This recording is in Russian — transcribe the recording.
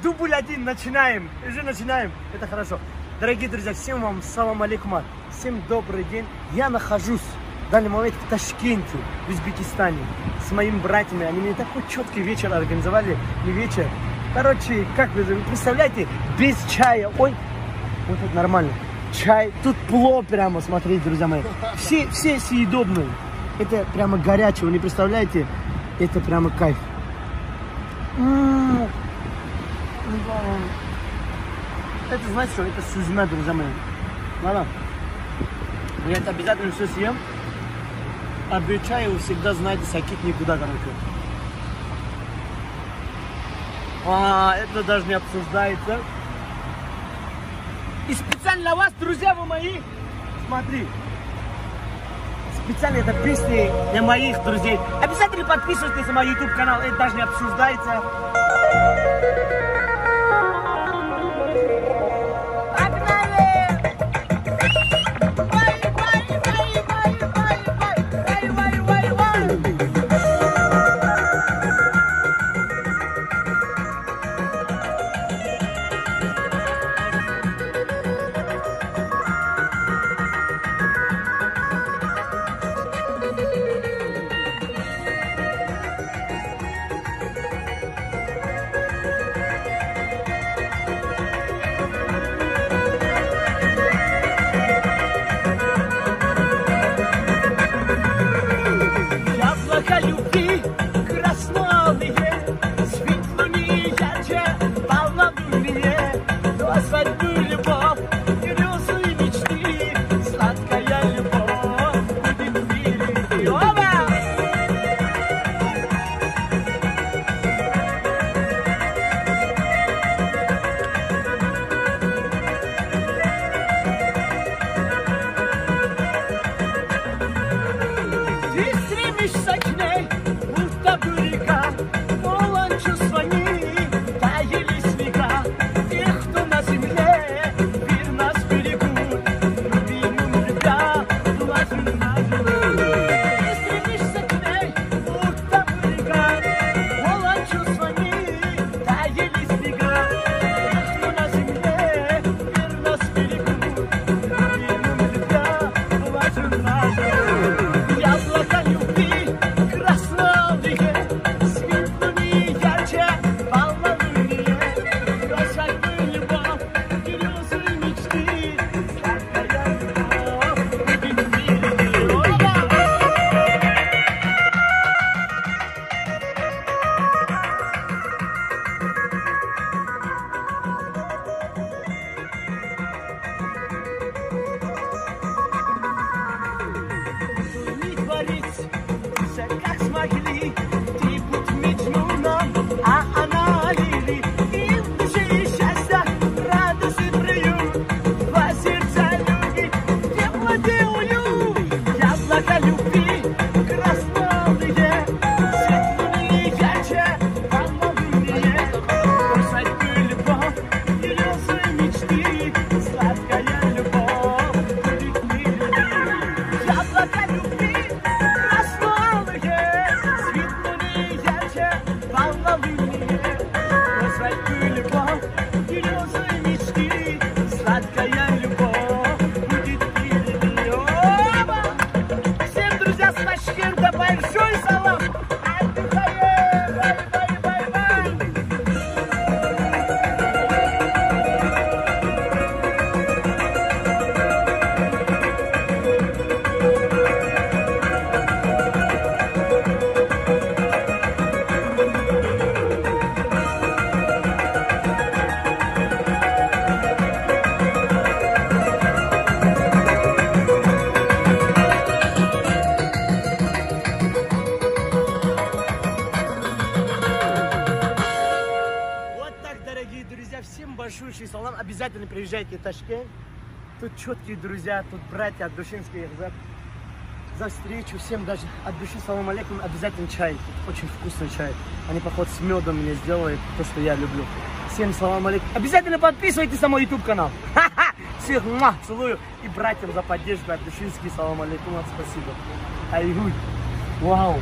Дубль 1, начинаем. Уже начинаем. Это хорошо. Дорогие друзья, всем вам салам алейкум. Всем добрый день. Я нахожусь в данный момент в Ташкенте, в Узбекистане, с моими братьями. Они мне такой четкий вечер организовали. Не вечер. Короче, как вы представляете, без чая. Ой, вот это нормально. Чай. Тут плов прямо, смотрите, друзья мои. Все съедобные. Это прямо горячее, вы не представляете? Это прямо кайф. Это, знаете что, это сюзьме, друзья мои. Ладно? Я это обязательно все съем. Обещаю, всегда, знаете, сакит никуда, короче. Это даже не обсуждается. И специально для вас, друзья вы мои, смотри. Специально это песни для моих друзей. Обязательно подписывайтесь на мой YouTube канал, это даже не обсуждается. Как смогли, ты будь Меджнуном, а она Лили. И в душе счастья, радости приют, два сердца любви, тепло ты уют. Яблоко любви, красновые, светлые ярче, волновые. Бросать бы любовь, грезы мечты, сладкая любовь будет в мире. Яблоко любви, большой салам! Всем большой салам. Обязательно приезжайте в Ташкент. Тут четкие друзья, тут братья от душинских. За встречу. Всем даже от души салам алейкум. Обязательно чай. Тут очень вкусный чай. Они, походу, с медом мне сделают то, что я люблю. Всем салам алейкум. Обязательно подписывайтесь на мой YouTube канал. Всех целую. И братьям за поддержку от душинских салам алейкум. Спасибо. Айгуй. Вау.